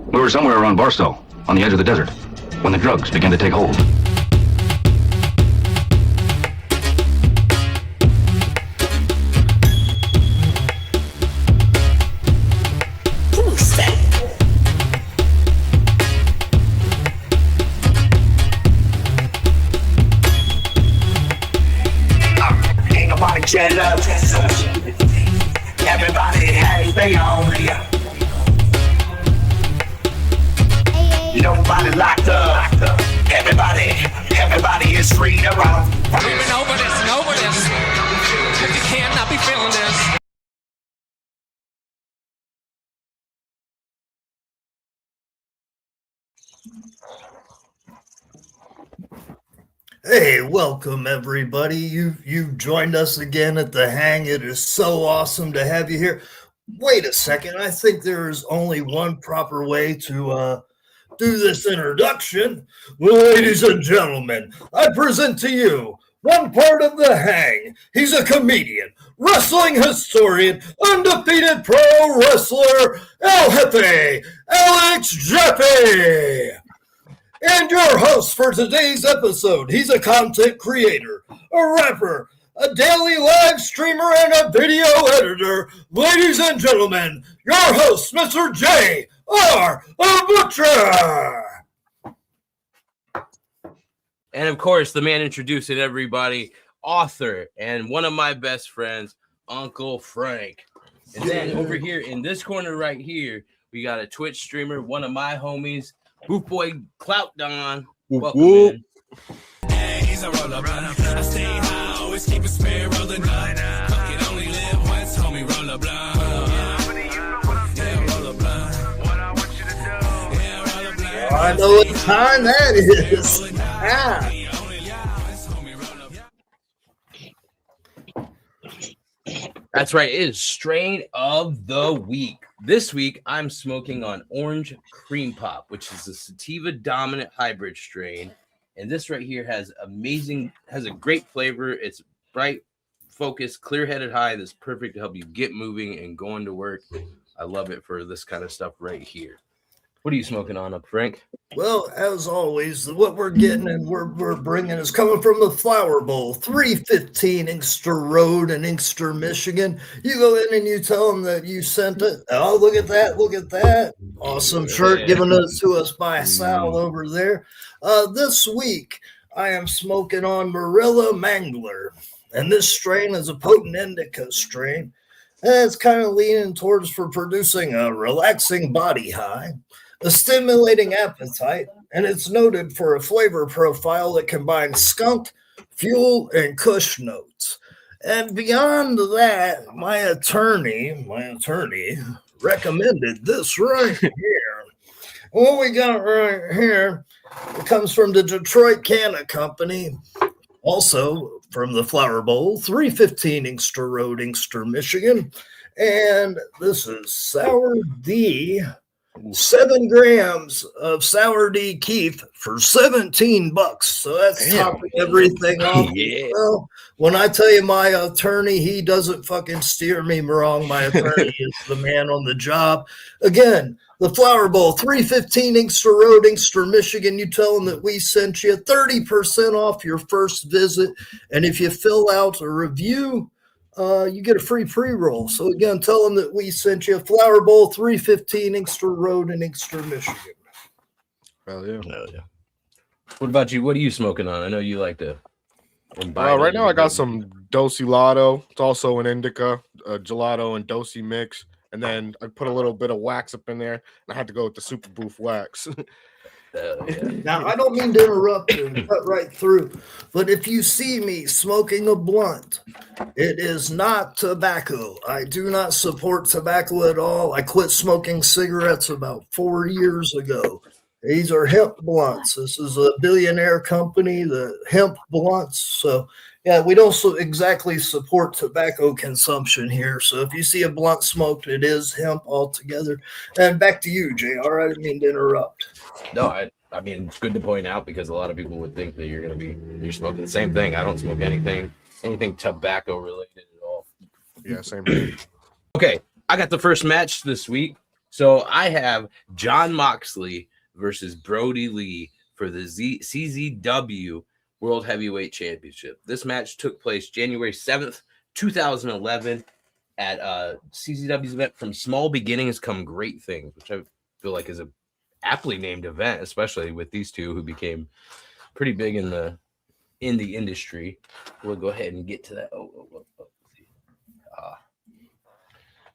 We were somewhere around Barstow, on the edge of the desert, when the drugs began to take hold. Ain't nobody jealous. Everybody has their own. Nobody locked up. Everybody is free to roam. We've been over this and over this. If you can't not be feeling this. Hey, welcome everybody. You've joined us again at the Hang. It is so awesome to have you here. Wait a second. I think there is only one proper way to do this introduction. Ladies and gentlemen, I present to you one part of the Hang. He's a comedian, wrestling historian, undefeated pro wrestler, Airhead, Alex Jaffe. And your host for today's episode, he's a content creator, a rapper, a daily live streamer, and a video editor. Ladies and gentlemen, your host, Mr. J.R. Butcher. And of course, the man introducing everybody, author and one of my best friends, Uncle Frank. And then over here in this corner right here, we got a Twitch streamer, one of my homies, boofboycloutdon. Welcome in. Hey, he's a roller blunt. I stay high, always keep a spare rolling blunt. Fuck it, only live once, homie, roller blunt. Yeah, roller blunt. What I want you to do. Yeah, roller blunt. I know what time that is. That's right. It is strain of the week. This week, I'm smoking on Orange Cream Pop, which is a sativa dominant hybrid strain. And this right here has a great flavor. It's bright, focused, clear-headed high that's perfect to help you get moving and going to work. I love it for this kind of stuff right here. What are you smoking on up, Frank? Well, as always, what we're getting and we're bringing is coming from the Flower Bowl, 315 Inkster Road in Inkster, Michigan. You go in and you tell them that you sent it. Oh, look at that. Look at that. Awesome shirt given to us by Sal over there. This week, I am smoking on Marilla Mangler. And this strain is a potent indica strain. And it's kind of leaning towards for producing a relaxing body high, a stimulating appetite, and it's noted for a flavor profile that combines skunk, fuel, and kush notes. And beyond that, my attorney recommended this right here. What we got right here, it comes from the Detroit Canna Company, also from the Flower Bowl, 315 Inkster Road, Inkster, Michigan. And this is Sour D. 7 grams of Sour D Keith for $17. So that's topping everything off. Yeah. Well, when I tell you my attorney, he doesn't fucking steer me wrong. My attorney is the man on the job. Again, the Flower Bowl, 315 Inkster Road, Inkster, Michigan. You tell them that we sent you 30% off your first visit. And if you fill out a review, you get a free pre-roll. So again, tell them that we sent you a Flower Bowl, 315 Inkster Road in Inkster, Michigan. Hell yeah. Hell yeah. What about you? What are you smoking on? I know you like to Right now I got some Dosi Lotto. It's also an indica, gelato and Dosi mix. And then I put a little bit of wax up in there, and I had to go with the Super Boof wax. Now, I don't mean to interrupt and cut right through, but if you see me smoking a blunt, it is not tobacco. I do not support tobacco at all. I quit smoking cigarettes about 4 years ago. These are hemp blunts. This is a billionaire company, the hemp blunts. So, yeah, we don't exactly support tobacco consumption here. So if you see a blunt smoked, it is hemp altogether. And back to you, JR. I didn't mean to interrupt. No, I mean, it's good to point out because a lot of people would think that you're smoking the same thing. I don't smoke anything tobacco related at all. Yeah, same thing. Okay, I got the first match this week. So I have John Moxley versus Brody Lee for the CZW World Heavyweight Championship. This match took place January 7th, 2011 at CZW's event From Small Beginnings Come Great Things, which I feel like is a aptly named event, especially with these two who became pretty big in the industry. We'll go ahead and get to that.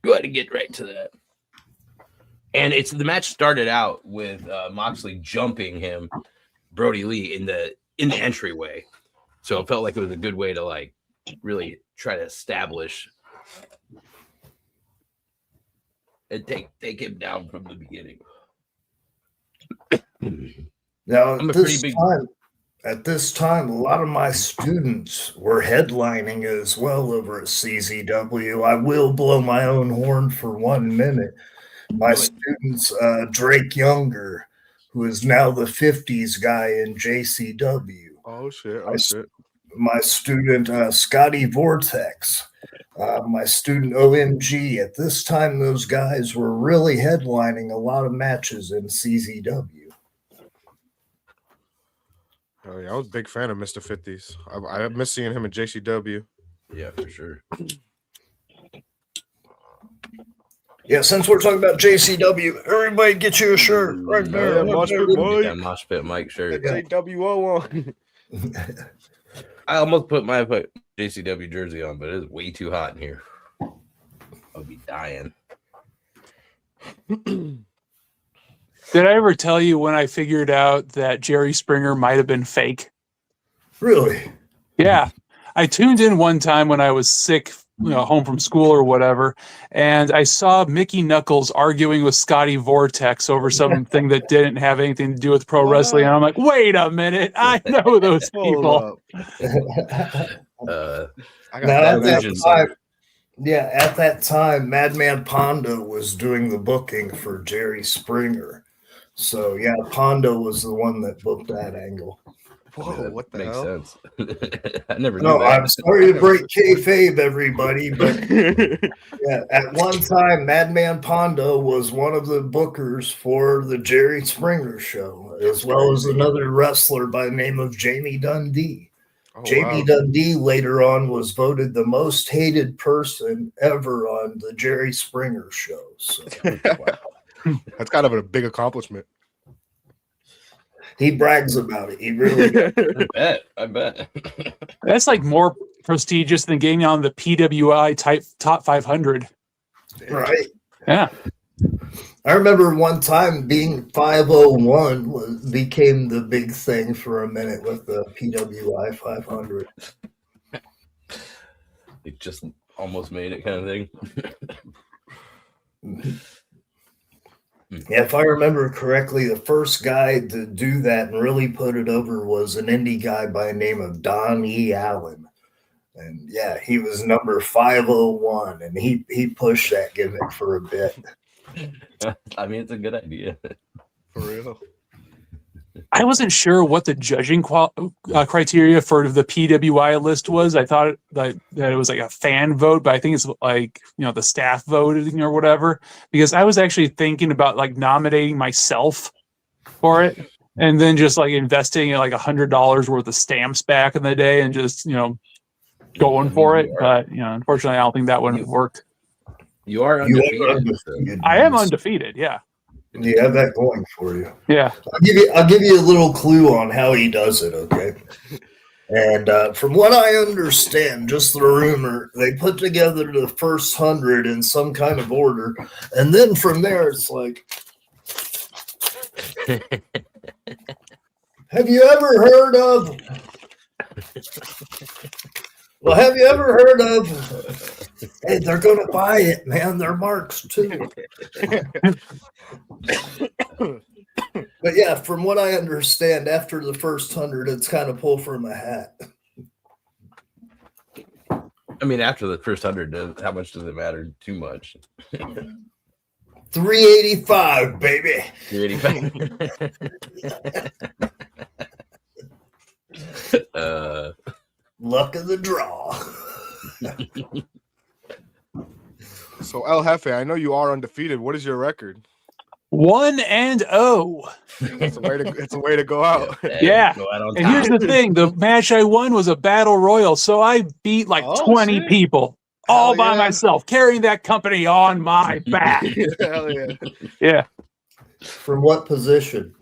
Go ahead and get right to that. And the match started out with Moxley jumping him, Brody Lee, in the entryway. So it felt like it was a good way to like really try to establish and take him down from the beginning. Now, I'm a pretty big. At this time, a lot of my students were headlining as well over at CZW. I will blow my own horn for 1 minute. My students, Drake Younger, who is now the 50s guy in JCW. Oh, shit. My student, Scotty Vortex. My student, OMG. At this time, those guys were really headlining a lot of matches in CZW. Oh, yeah, I was a big fan of Mr. 50s. I miss seeing him in JCW. Yeah, for sure. Yeah, since we're talking about JCW, everybody get you a shirt right there. Yeah, Mosh Pit Mike shirt. JWO on. I almost put my JCW jersey on, but it's way too hot in here. I'll be dying. Did I ever tell you when I figured out that Jerry Springer might have been fake? Really? Yeah. I tuned in one time when I was sick, home from school or whatever, and I saw Mickey Knuckles arguing with Scotty Vortex over something that didn't have anything to do with pro wrestling. And I'm like, wait a minute, I know those people. At that time, Madman Pondo was doing the booking for Jerry Springer. So, yeah, Pondo was the one that booked that angle. Whoa, what the makes hell? sense. I never knew No, that. I'm sorry to break kayfabe, everybody, but yeah, at one time, Madman Pondo was one of the bookers for the Jerry Springer show, as well as another wrestler by the name of Jamie Dundee. Oh, Jamie Dundee later on was voted the most hated person ever on the Jerry Springer show. So, That's kind of a big accomplishment. he brags about it. He really does. I bet. That's like more prestigious than getting on the PWI top 500. Right? Yeah. I remember one time being 501 became the big thing for a minute with the PWI 500. It just almost made it, kind of thing. Yeah, if I remember correctly, the first guy to do that and really put it over was an indie guy by the name of Don E. Allen. And yeah, he was number 501, and he pushed that gimmick for a bit. I mean, it's a good idea. For real. I wasn't sure what the judging criteria for the PWI list was. I thought that it was like a fan vote, but I think it's like, the staff voting or whatever, because I was actually thinking about like nominating myself for it and then just like investing like $100 worth of stamps back in the day and just, going for it. But, unfortunately, I don't think that would have worked. You are undefeated. I am undefeated. Yeah. You have that going for you. Yeah. I'll give you a little clue on how he does it, okay? And from what I understand, just the rumor, they put together the first 100 in some kind of order, and then from there it's like, have you ever heard of? Well, have you ever heard of? Hey, they're going to buy it, man. They're marks too. But yeah, from what I understand, after the first 100, it's kind of pull from a hat. I mean, after the first 100, how much does it matter? Too much. 385, baby. 385. Luck of the draw. So El Jefe, I know you are undefeated. What is your record? 1-0. It's a way to go out. Yeah. Go out on And here's top. the thing: the match I won was a battle royal, so I beat like 20 shit. people all Hell by yeah. myself, carrying that company on my back. Hell yeah. Yeah. From what position?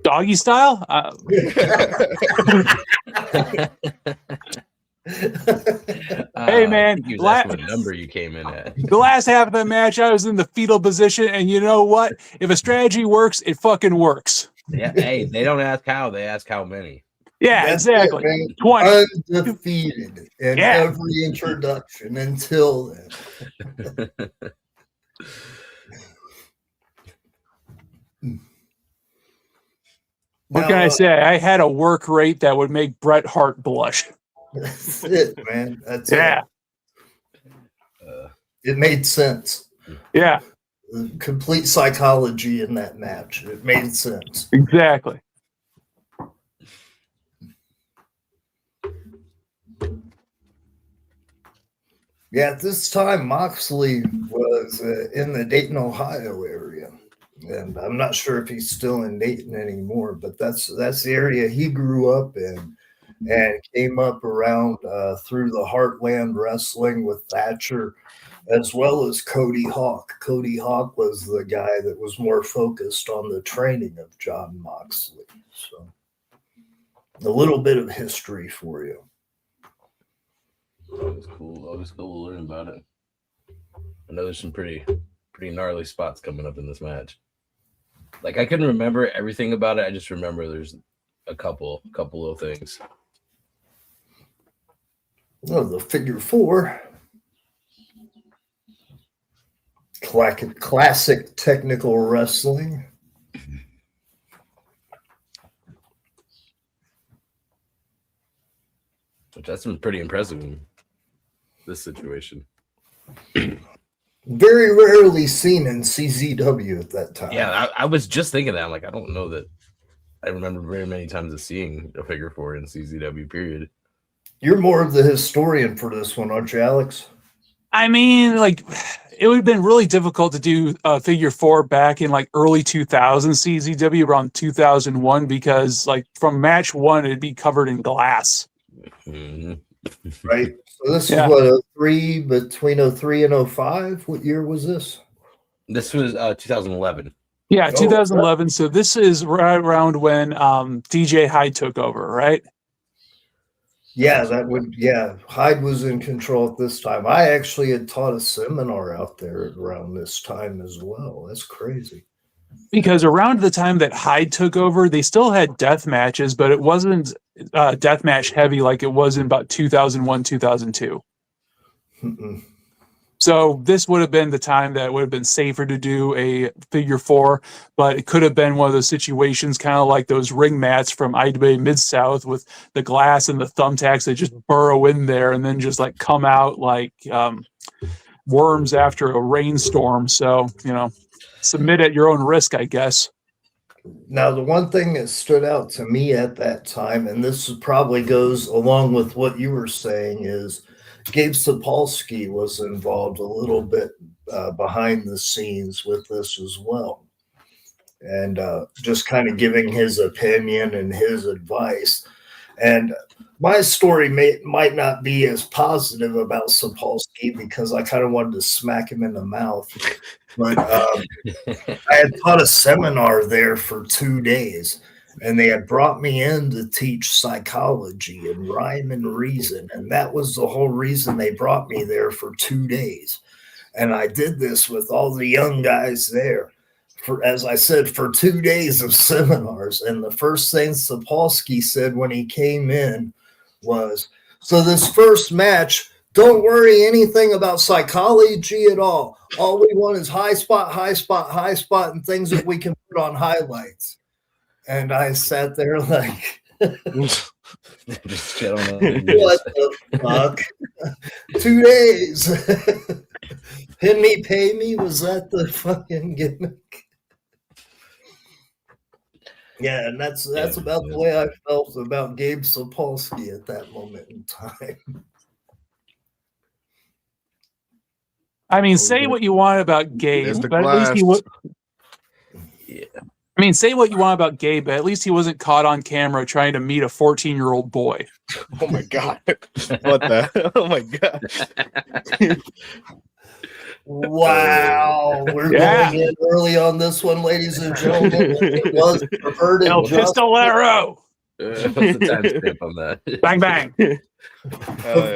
Doggy style? Hey, man, I think he was asking what number you came in at. The last half of the match, I was in the fetal position, and you know what? If a strategy works, it fucking works. Yeah, hey, they don't ask how, they ask how many. Yeah, That's exactly. it, man. 20. Undefeated in Yeah. every introduction until then. What Now, can I say? I had a work rate that would make Bret Hart blush. That's it, man. That's Yeah. it. It made sense. Yeah, The complete psychology in that match. It made sense. exactly. Yeah, at this time, Moxley was in the Dayton, Ohio area. And I'm not sure if he's still in Dayton anymore, but that's the area he grew up in and came up around through the Heartland Wrestling with Thatcher, as well as Cody Hawk. Cody Hawk was the guy that was more focused on the training of John Moxley. So a little bit of history for you. Always cool. Always cool to learn about it. I know there's some pretty gnarly spots coming up in this match. Like, I couldn't remember everything about it. I just remember there's a couple of things. Oh, the figure four. Classic technical wrestling. Which that's been pretty impressive in this situation. Very rarely seen in CZW at that time. Yeah, I was just thinking that. I'm like, I don't know that I remember very many times of seeing a figure four in CZW, period. You're more of the historian for this one, aren't you, Alex? I mean, like, it would have been really difficult to do figure four back in like early 2000 CZW, around 2001, because like from match one, it'd be covered in glass. Mm-hmm. Right. So this Yeah. is what, 03, between 03 and 05? What year was this? This was 2011. Yeah, Oh, 2011. So this is right around when DJ Hyde took over, right? Yeah, Hyde was in control at this time. I actually had taught a seminar out there around this time as well. That's crazy. Because around the time that Hyde took over, they still had death matches, but it wasn't death match heavy like it was in about 2001, 2002. Mm-mm. So this would have been the time that would have been safer to do a figure four, but it could have been one of those situations, kind of like those ring mats from IWA Mid-South with the glass and the thumbtacks that just burrow in there and then just like come out like worms after a rainstorm. So, submit at your own risk, I guess. Now, the one thing that stood out to me at that time, and this probably goes along with what you were saying, is Gabe Sapolsky was involved a little bit behind the scenes with this as well. And just kind of giving his opinion and his advice. And my story might not be as positive about Sapolsky because I kind of wanted to smack him in the mouth. But I had taught a seminar there for 2 days, and they had brought me in to teach psychology and rhyme and reason. And that was the whole reason they brought me there for 2 days. And I did this with all the young guys there. As I said, for 2 days of seminars. And the first thing Sapolsky said when he came in was, so this first match, don't worry anything about psychology at all. All we want is high spot, and things that we can put on highlights. And I sat there like, Just chilling. what the fuck? 2 days. Pin me, pay me? Was that the fucking gimmick? Yeah, and that's about the way I felt about Gabe Sapolsky at that moment in time. I mean, say what you want about Gabe, There's the but at least he glass. was. I mean, say what you want about Gabe, but at least he wasn't caught on camera trying to meet a 14-year-old boy. Oh my god! What the? Oh my god! Wow, we're going in early on this one, ladies and gentlemen. It was perverted El justice. Pistolero! What's the timestamp on that? Bang, bang.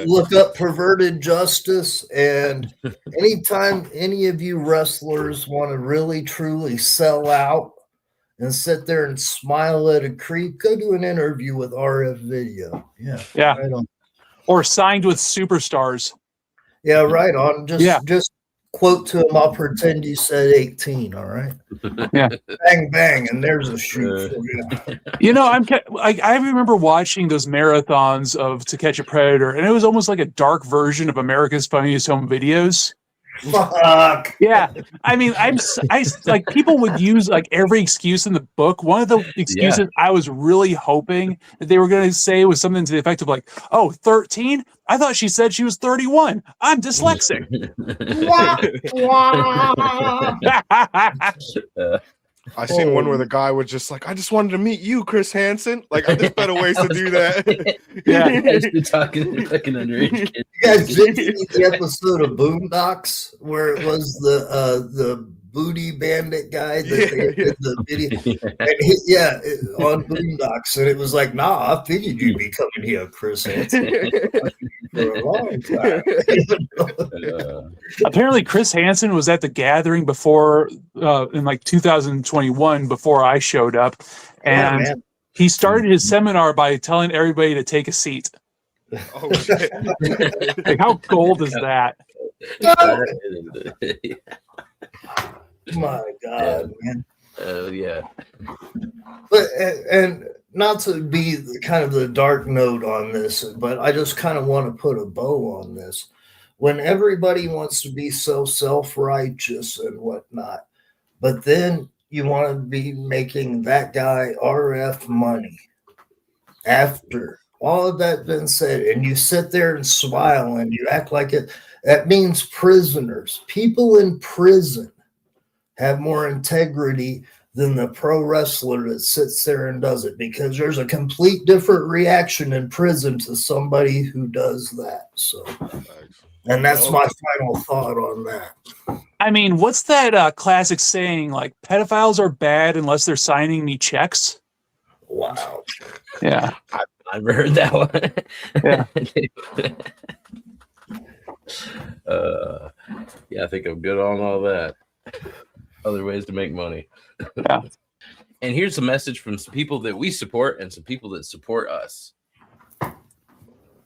Look up perverted justice, and anytime any of you wrestlers want to really truly sell out and sit there and smile at a creep, go do an interview with RF Video. Yeah. Right on. Or signed with superstars. Yeah, right on. Just quote to him, I'll pretend you said 18, all right? Yeah. Bang, bang, and there's a shoot for you. You know, I remember watching those marathons of To Catch a Predator, and it was almost like a dark version of America's Funniest Home Videos. Fuck. Yeah, I mean, I like people would use like every excuse in the book. One of the excuses I was really hoping that they were going to say was something to the effect of like, "Oh, 13? I thought she said she was 31. I'm dyslexic." I seen one where the guy was just like, "I just wanted to meet you, Chris Hansen." Like, there's better ways to do that. Yeah, talking like an underage kid. You guys did see the episode of Boondocks where it was the booty bandit guy that they did the video, and on Boondocks, and it was like, nah, I figured you'd be coming here, Chris Hansen, for a long time. Apparently, Chris Hansen was at the gathering before in like 2021 before I showed up, and he started his seminar by telling everybody to take a seat. Oh shit! Like, how gold is that? My God, man. Yeah. But and not to be kind of the dark note on this, but I just kind of want to put a bow on this. When everybody wants to be so self-righteous and whatnot, but then you want to be making that guy RF money after all of that been said, and you sit there and smile and you act like it, that means prisoners, people in prison, have more integrity than the pro wrestler that sits there and does it, because there's a complete different reaction in prison to somebody who does that. So, and that's my final thought on that. I mean, what's that classic saying? Like, pedophiles are bad unless they're signing me checks. Wow. Yeah. I've heard that one. Yeah. I think I'm good on all that. Other ways to make money. Yeah. And here's a message from some people that we support and some people that support us.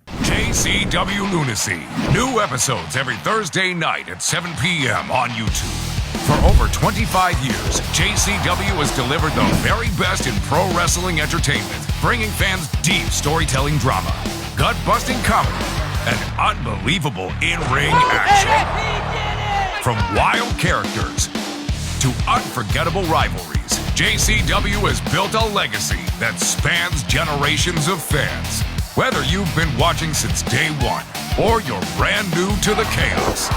JCW Lunacy. New episodes every Thursday night at 7 p.m. on YouTube. For over 25 years, JCW has delivered the very best in pro wrestling entertainment, bringing fans deep storytelling drama, gut-busting comedy, and unbelievable in-ring action. From wild characters to unforgettable rivalries, JCW has built a legacy that spans generations of fans. Whether you've been watching since day one or you're brand new to the chaos,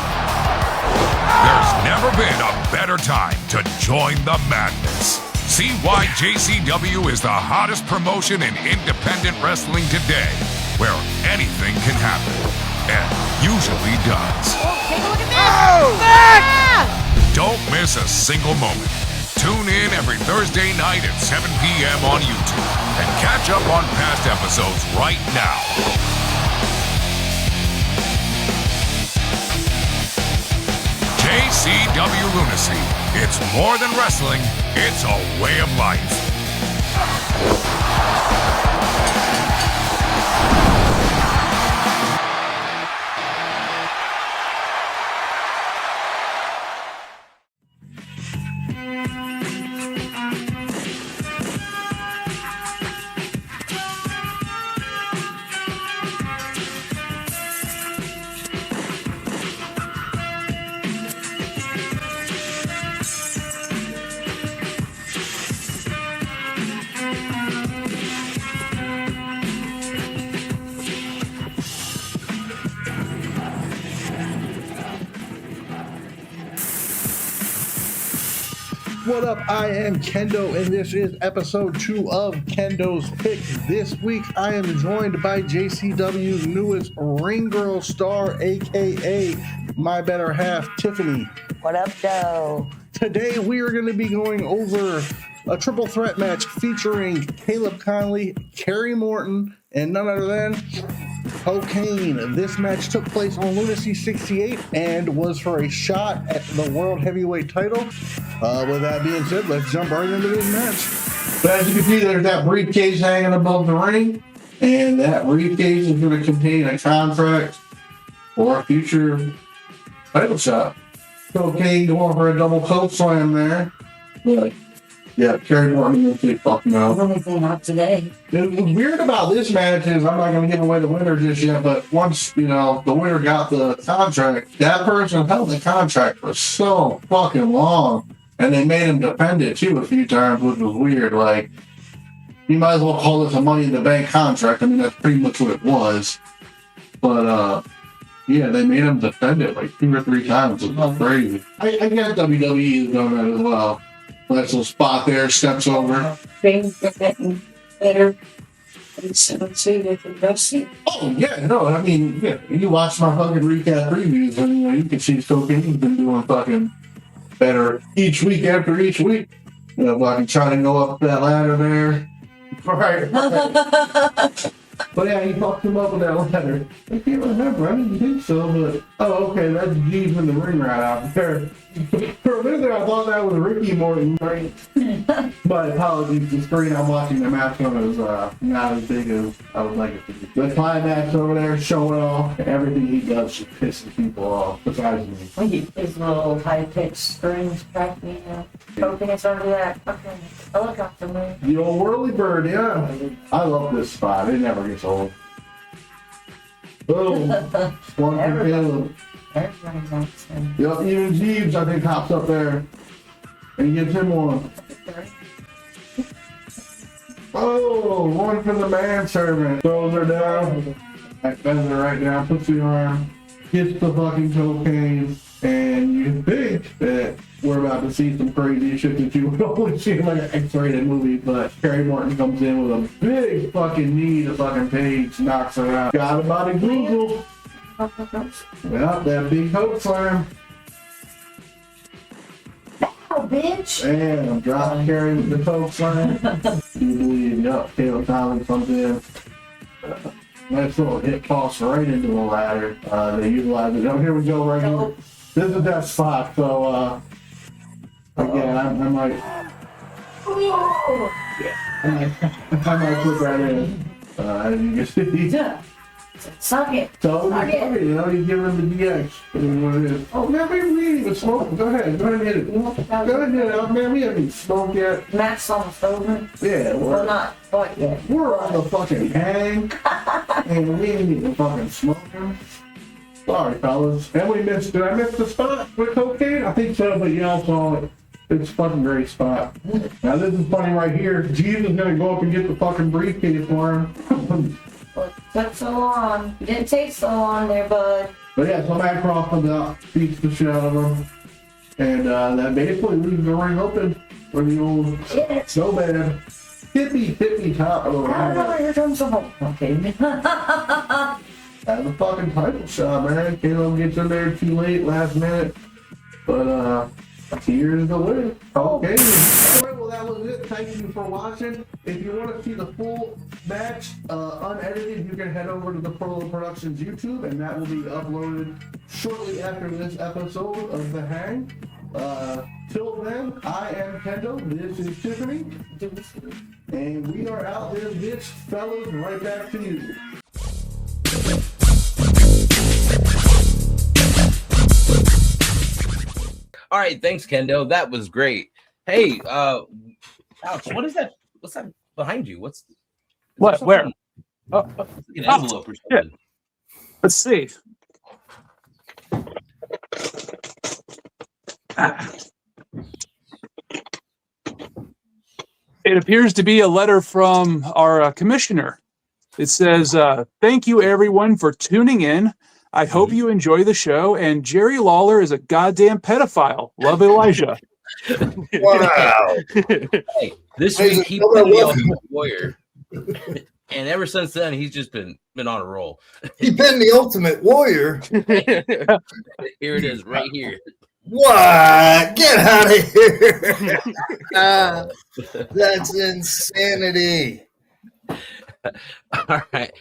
there's never been a better time to join the madness. See why JCW is the hottest promotion in independent wrestling today, where anything can happen, and usually does. Take a look at this! Don't miss a single moment. Tune in every Thursday night at 7 p.m. on YouTube and catch up on past episodes right now. JCW Lunacy. It's more than wrestling, it's a way of life. what up? I am Kendo, and this is episode 2 of Kendo's Picks. This week, I am joined by JCW's newest ring girl star, aka my better half, Tiffany. What up, Joe? Today, we are going to be going over a triple threat match featuring Caleb Conley, Kerry Morton, and none other than Cocaine. This match took place on Lunacy 68 and was for a shot at the World Heavyweight title. With that being said, let's jump right into this match. But as you can see, there's that briefcase hanging above the ring, and that briefcase is going to contain a contract for a future title shot. Cocaine going for a double coat slam there. But yeah, Kerry Morton will keep fucking out. Anything up today? What's weird about this match is I'm not going to give away the winner just yet, but once, the winner got the contract, that person held the contract for so fucking long, and they made him defend it too a few times, which was weird. Like, you might as well call this a Money in the Bank contract. I mean, that's pretty much what it was. But, yeah, they made him defend it like 2 or 3 times. It was crazy. I guess WWE is doing that as well. Nice little spot there, steps over. Things are getting better. And so they can go see. Oh, yeah, no, I mean, yeah, you watch my fucking recap previews, and you can see Cocaine's been doing fucking better each week after each week. Fucking trying to go up that ladder there. Right. But yeah, he fucked him up with that ladder. I can't remember, I didn't think so, but oh, okay, that's G's in the ring right out there. For a minute there, I thought that was Ricky Morton, right? My apologies, the screen I'm watching the match on is not as big as I would like it to be. The climax over there showing off everything he does just pisses people off, besides me. His little high-pitched screams crack me up. Hoping it's under that fucking helicopter move. The old whirly bird, yeah. I love this spot. It never gets old. Boom. One for Caleb. Everybody's on. Yep, even Jeeves, I think, hops up there. And he gives him one. Oh, one for the manservant. Throws her down. Bends her right down, puts the arm, hits the fucking Cocaine. And you think that we're about to see some crazy shit that you would only see in like an X-rated movie, but Kerry Morton comes in with a big fucking knee to fucking Paige, knocks her out. Got him out of Google. Yeah, that big hook slam. Oh, bitch. And drop Kerry with the coke slam. You believe, yup, Caleb Conley comes in. Nice little hit toss right into the ladder. They utilize it. Oh, here we go right here. This is that spot, so again, I might, I might put that in. As you can see. Yeah. Suck it. So, Suck it. he's giving him the DX. What it is. Oh, man, we ain't even smoking. Go ahead and hit it. Go ahead and hit it. Man, we haven't smoked yet. Matt's on the phone. Yeah, We're not quite yet. We're on the fucking hang, and we ain't even fucking smoking. Sorry, fellas. And we missed, did I miss the spot with Cocaine? I think so, but y'all saw it. It's a fucking great spot. Now, this is funny right here. Jesus is going to go up and get the fucking briefcase for him. Well, it took so long. You didn't take so long there, bud. But yeah, so Matt Croft comes out, beats the shit out of him. And that basically leaves the ring open for the old so bad. Hippie top of the ring. I don't know you're doing so okay. That's a fucking title shot, man. Caleb gets in there too late, last minute. But, here's the win. Okay. Alright, well, that was it. Thank you for watching. If you want to see the full match, unedited, you can head over to the Prolo Productions YouTube, and that will be uploaded shortly after this episode of The Hang. Till then, I am Kendo. This is Tiffany. And we are out there, bitch. Fellas, right back to you. All right, thanks, Kendo. That was great. Hey, Alex, what is that? What's that behind you? What? Where? Like an envelope or something. Yeah. Let's see. It appears to be a letter from our commissioner. It says, thank you, everyone, for tuning in. I hope you enjoy the show. And Jerry Lawler is a goddamn pedophile. Love, Elijah. Wow. Hey, this Ladies week he and put gentlemen, the welcome. Ultimate Warrior, and ever since then he's just been on a roll. He pinned the Ultimate Warrior. Here it is, right here. What? Get out of here. That's insanity. All right,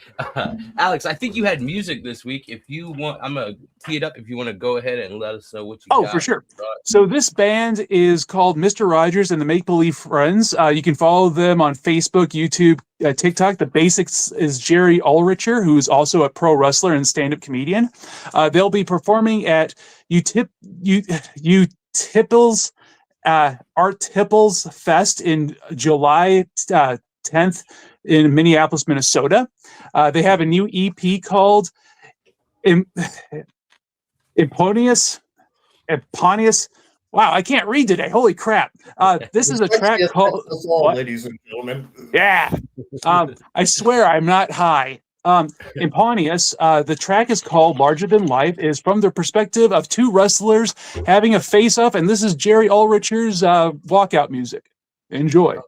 Alex, I think you had music this week. If you want, I'm gonna tee it up. If you want to go ahead and let us know what you got. For sure. So this band is called Mr. Rogers and the Make Believe Friends. You can follow them on Facebook, YouTube, TikTok. The basics is Jerry Ulricher, who is also a pro wrestler and stand-up comedian. They'll be performing at Tipples Art Tipples Fest in July 10th in Minneapolis, Minnesota. They have a new EP called Eponymous. Wow, I can't read today. Holy crap. This is a track called... ladies and gentlemen. Yeah. I swear I'm not high. Eponymous, the track is called Larger Than Life, is from the perspective of two wrestlers having a face-off, and this is Jerry Ulricher's walkout music. Enjoy.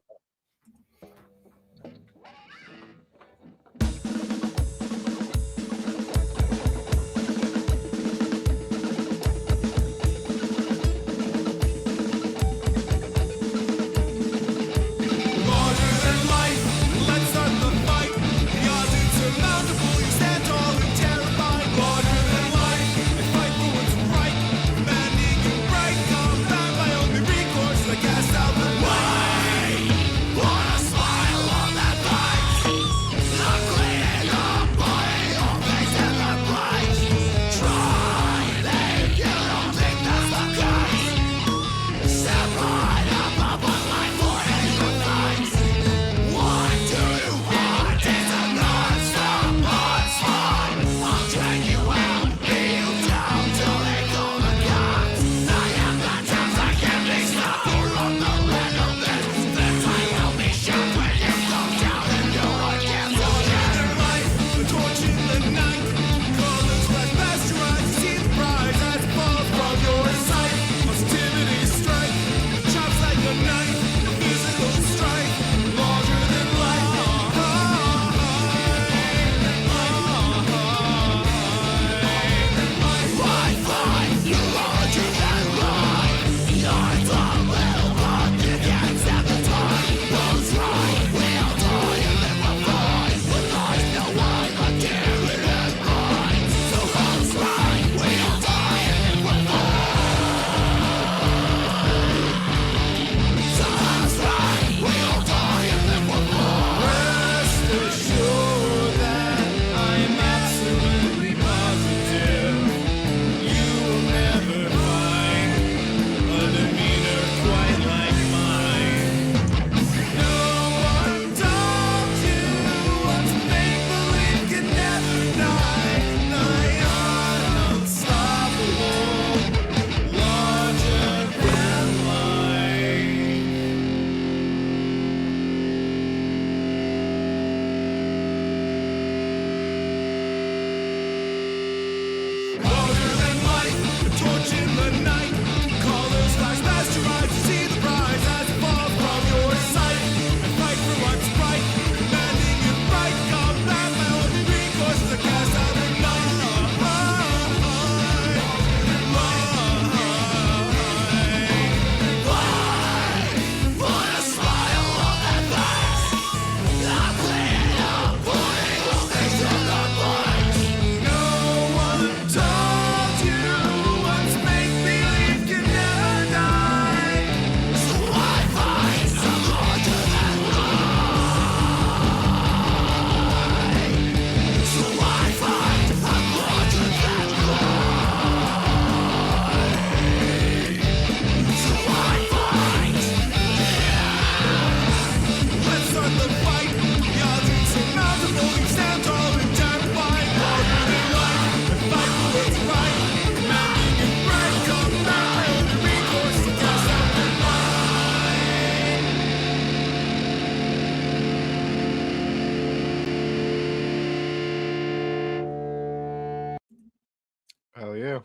Hell yeah.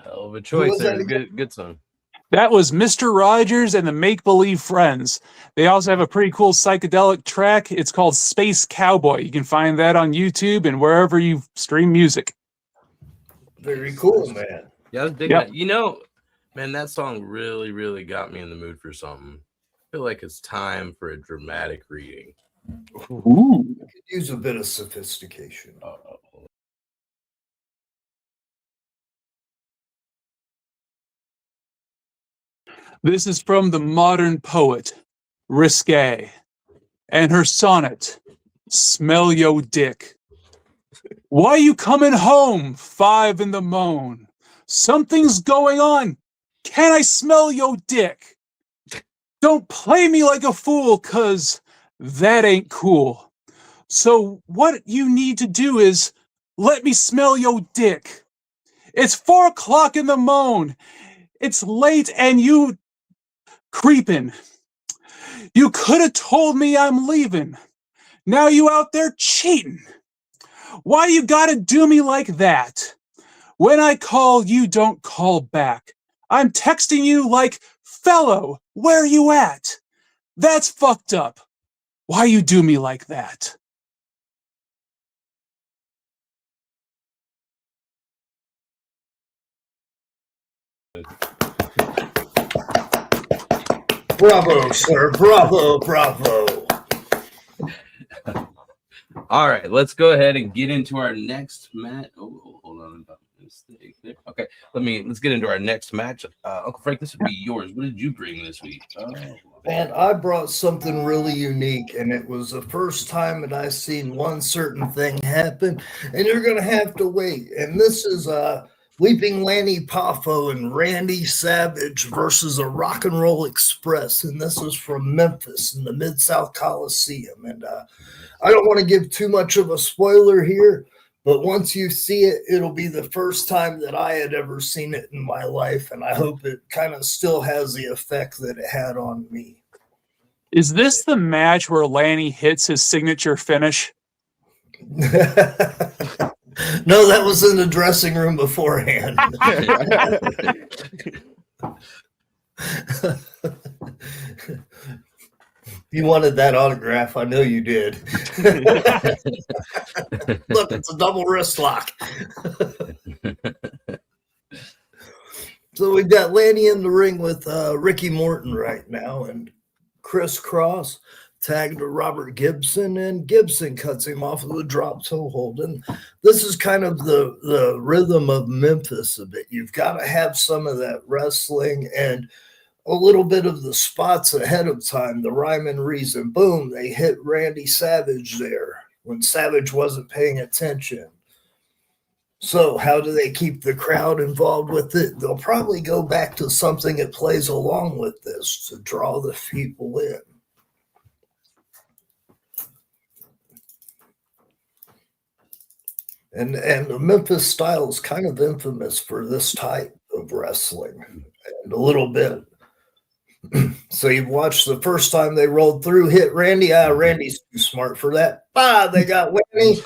Hell of a choice. was that There. again? Good song. That was Mr. Rogers and the Make Believe Friends. They also have a pretty cool psychedelic track. It's called Space Cowboy. You can find that on YouTube and wherever you stream music. Very cool, man. Yeah, I was digging that. You know, man, that song really, really got me in the mood for something. I feel like it's time for a dramatic reading. Ooh. Could use a bit of sophistication. This is from the modern poet, Risque, and her sonnet, Smell Yo Dick. Why you coming home 5 in the moan? Something's going on. Can I smell yo dick? Don't play me like a fool, cause that ain't cool. So what you need to do is let me smell yo dick. It's 4 o'clock in the moan. It's late and you creeping. You could have told me I'm leaving. Now you out there cheating. Why you gotta do me like that? When I call, you don't call back. I'm texting you like, fellow, where you at? That's fucked up. Why you do me like that? Bravo, sir. Bravo, bravo. All right, let's go ahead and get into our next match. Oh, hold on. Mistake there. Okay, let's get into our next match. Uncle Frank, this would be yours. What did you bring this week? Man, I brought something really unique, and it was the first time that I seen one certain thing happen, and you're gonna have to wait. And this is Leaping Lanny Poffo and Randy Savage versus a Rock and Roll Express, and this is from Memphis in the Mid-South Coliseum. And I don't want to give too much of a spoiler here, but once you see it, it'll be the first time that I had ever seen it in my life, and I hope it kind of still has the effect that it had on me. Is this the match where Lanny hits his signature finish? No, that was in the dressing room beforehand. You wanted that autograph. I know you did. Look, it's a double wrist lock. So we've got Lanny in the ring with Ricky Morton right now, and Chris Cross tagged to Robert Gibson, and Gibson cuts him off with a drop toe hold. And this is kind of the rhythm of Memphis a bit. You've got to have some of that wrestling and a little bit of the spots ahead of time, the rhyme and reason. Boom, they hit Randy Savage there when Savage wasn't paying attention. So how do they keep the crowd involved with it? They'll probably go back to something that plays along with this to draw the people in. And the Memphis style is kind of infamous for this type of wrestling and a little bit. So you've watched the first time they rolled through, hit Randy. Randy's too smart for that. They got Lanny.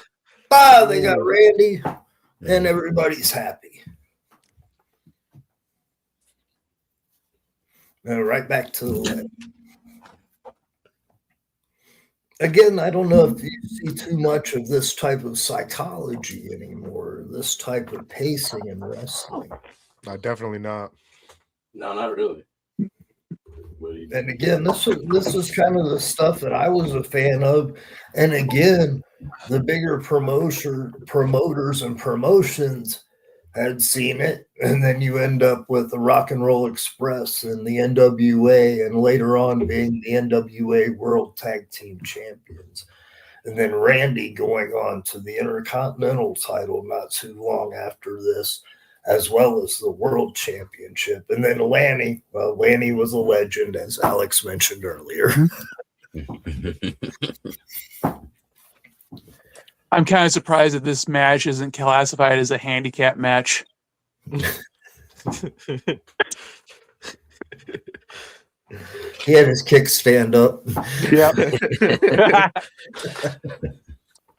They got Randy. And everybody's happy. And right back to the leg. Again, I don't know if you see too much of this type of psychology anymore, this type of pacing in wrestling. No, definitely not. No, not really. And again, this is kind of the stuff that I was a fan of. And again, the bigger promoters and promotions had seen it. And then you end up with the Rock and Roll Express and the NWA, and later on being the NWA World Tag Team Champions. And then Randy going on to the Intercontinental title not too long after this, as well as the World Championship. And then Lanny was a legend, as Alex mentioned earlier. I'm kind of surprised that this match isn't classified as a handicap match. He had his kickstand up. Yeah.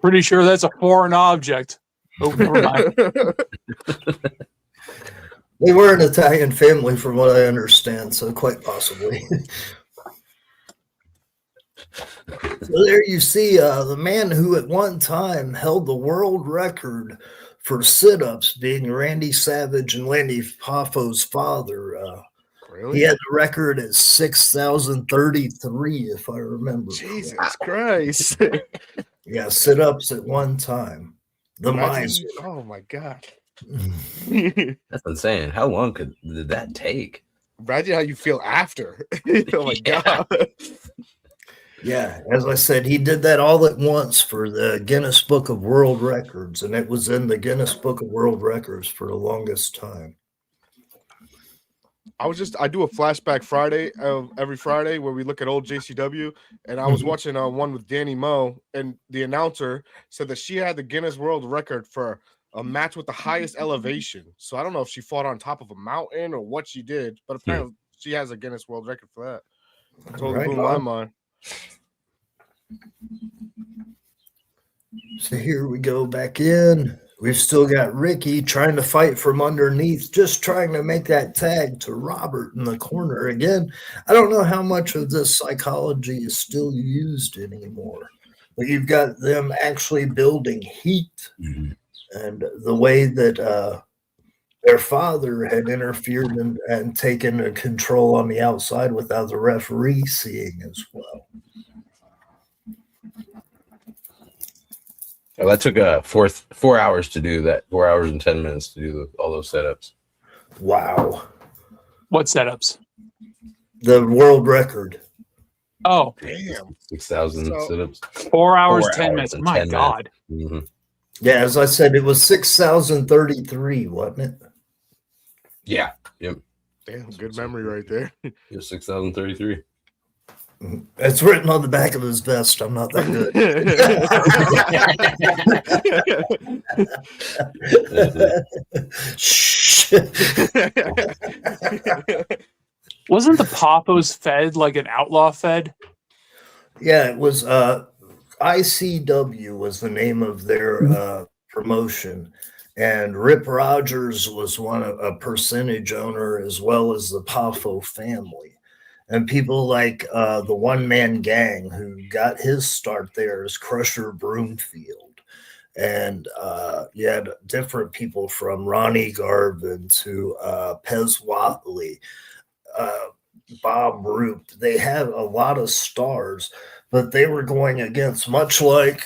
Pretty sure that's a foreign object. Oh, never mind. They were an Italian family, from what I understand, so quite possibly. So there you see the man who at one time held the world record for sit-ups, being Randy Savage and Lanny Poffo's father. Really? He had the record at 6,033, if I remember. Jesus correctly. Christ. Yeah, sit-ups at one time. The miser. Oh my God. That's insane. How long did that take? Imagine how you feel after. Oh my God. Yeah, as I said, he did that all at once for the Guinness Book of World Records, and it was in the Guinness Book of World Records for the longest time. I do a flashback Friday every Friday where we look at old JCW, and I was watching one with Danny Moe, and the announcer said that she had the Guinness World Record for a match with the highest elevation. So I don't know if she fought on top of a mountain or what she did, but apparently she has a Guinness World Record for that. Totally blew my mind. So here we go back in. We've still got Ricky trying to fight from underneath, just trying to make that tag to Robert in the corner. Again, I don't know how much of this psychology is still used anymore, but you've got them actually building heat, and the way that their father had interfered and taken control on the outside without the referee seeing as well. Well, that took 4 hours to do that. 4 hours and 10 minutes to do all those setups. Wow. What setups? The world record. Oh, damn. 6,000 setups. 4 hours, 10 minutes. My 10 God. Minutes. Mm-hmm. Yeah, as I said, it was 6,033, wasn't it? Yeah. Yep. Damn, good memory right there. Yeah, 6,033. It's written on the back of his vest. I'm not that good. Shh. Wasn't the Poppos Fed like an outlaw Fed? Yeah, it was ICW was the name of their promotion. And Rip Rogers was a percentage owner, as well as the Poffo family. And people like the one-man gang who got his start there is Crusher Broomfield. And you had different people from Ronnie Garvin to Pez Watley, Bob Roop. They had a lot of stars, but they were going against, much like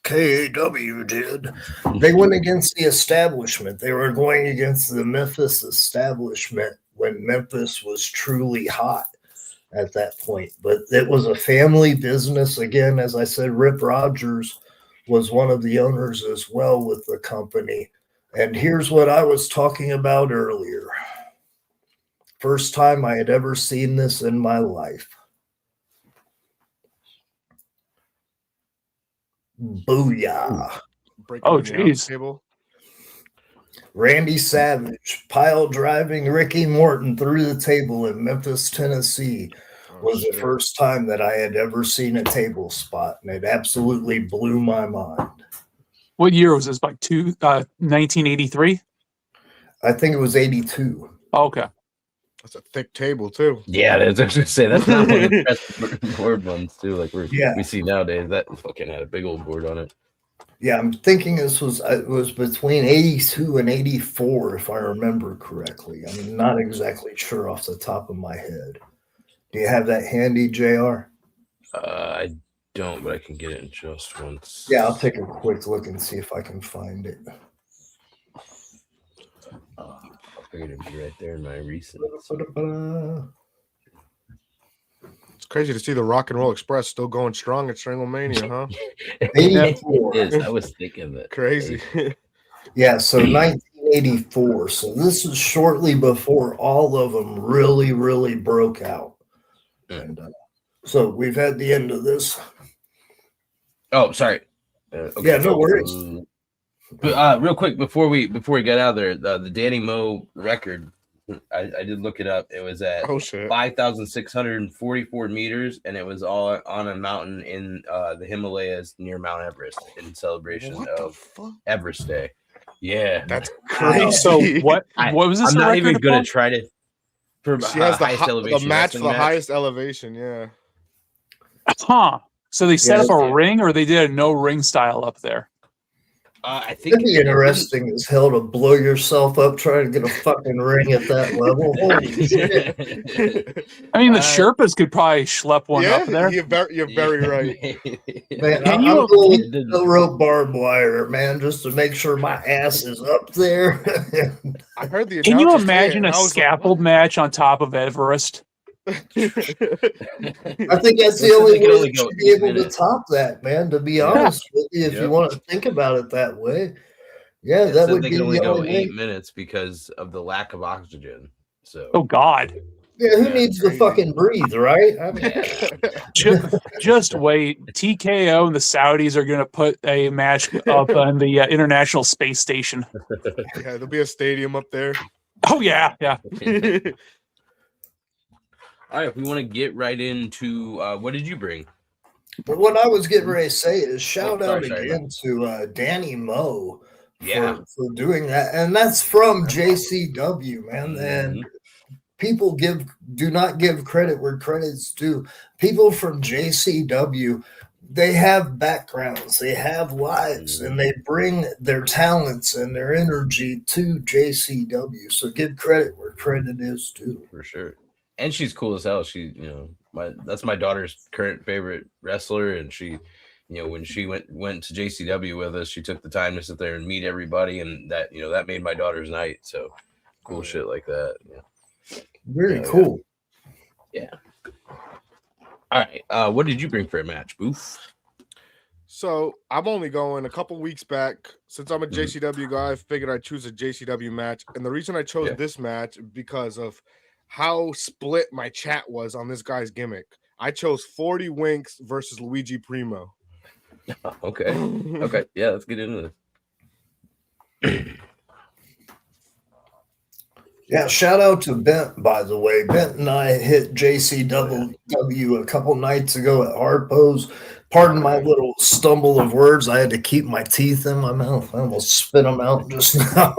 KAW did, they went against the establishment. They were going against the Memphis establishment when Memphis was truly hot at that point. But it was a family business. Again, as I said, Rip Rogers was one of the owners as well with the company. And here's what I was talking about earlier. First time I had ever seen this in my life. Booyah. Oh, geez. Randy Savage pile driving Ricky Morton through the table in Memphis, Tennessee was the first time that I had ever seen a table spot, and it absolutely blew my mind. What year was this? Like 1983? I think it was 82. Oh, okay. That's a thick table too. Yeah, I was going to say that's not one of the best board ones too. Like Yeah. we see nowadays. That fucking had a big old board on it. Yeah, I'm thinking it was between 82 and 84, if I remember correctly. I'm not exactly sure off the top of my head. Do you have that handy, JR? I don't, but I can get it in just once. Yeah, I'll take a quick look and see if I can find it. I figured it'd be right there in my recent. It's crazy to see the Rock and Roll Express still going strong at Stranglemania, huh? 84. It is. I was thinking that. Crazy. Yeah, so 1984. So this is shortly before all of them really, really broke out. And so we've had the end of this. Oh, sorry. Okay. Yeah, no worries. But real quick before we get out of there, the Danny Moe record, I did look it up. It was at 5,644 meters, and it was all on a mountain in the Himalayas near Mount Everest in celebration of Everest Day. Yeah, That's Okay, crazy. so what was this? I'm a not even record gonna of? try to. For She has the, highest the elevation match for wrestling the match. highest elevation. Yeah. Huh. So they set Yeah, up a yeah. ring, or they did a no ring style up there. I think It'd be interesting as hell to blow yourself up trying to get a fucking ring at that level. Holy shit. I mean, the Sherpas could probably schlep one yeah, up there. you're very right. Man, Can I'm you- going with the rope barbed wire, man, just to make sure my ass is up there. I heard the Can you announcer say it, imagine and a I was scaffold match on top of Everest? I think that's the They only can way only that go you'd be 8 able to minutes. top that, man, to be honest with you, if you Yep. want to think about it that way. Yeah, It that said would they be can only the go only 8 way. minutes because of the lack of oxygen. So Oh God! Yeah, who Yeah, needs to crazy. fucking breathe, right? I mean, Just wait. TKO and the Saudis are going to put a match up on the International Space Station. Yeah, there'll be a stadium up there. Oh yeah, yeah. all right, if we want to get right into what did you bring? but what I was getting ready to say is shout Oh, out sorry, again to Danny Moe Yeah. for doing that. And that's from JCW, man. And Mhm. people do not give credit where credit's due. People from JCW, they have backgrounds, they have lives, and they bring their talents and their energy to JCW. So give credit where credit is due. For sure. And she's cool as hell. She, that's my daughter's current favorite wrestler, and she, when she went to JCW with us, she took the time to sit there and meet everybody, and that that made my daughter's night. So cool shit like that. Yeah. Very cool. Yeah. All right. What did you bring for a match, Boof? So I'm only going a couple weeks back. Since I'm a Mhm. JCW guy, I figured I'd choose a JCW match. And the reason I chose this match because of how split my chat was on this guy's gimmick. I chose 40 Winks versus Luigi Primo. Okay. Okay. Yeah, let's get into this. Yeah, shout out to Bent, by the way. Bent and I hit JCW a couple nights ago at Hard Pose. Pardon my little stumble of words. I had to keep my teeth in my mouth. I almost spit them out just now.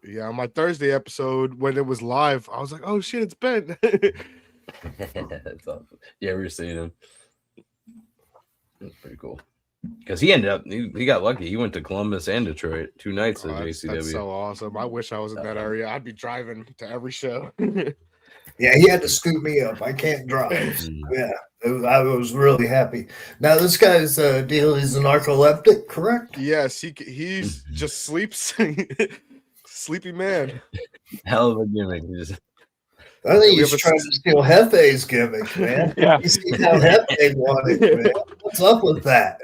Yeah, on my Thursday episode when it was live, I was like, "Oh shit, it's Ben." That's awesome. Yeah, we were seeing him. That's pretty cool. Because he ended up, he got lucky. He went to Columbus and Detroit 2 nights at JCW. That's so awesome. I wish I was in that area. I'd be driving to every show. Yeah, he had to scoop me up. I can't drive. So, yeah, I was really happy. Now, this guy's deal is a narcoleptic, correct? Yes, he's just sleeps. Sleepy man. Hell of a gimmick. I think he's trying to steal Jeffe's gimmick, man. Yeah. You see how Jeffe wanted, man. What's up with that?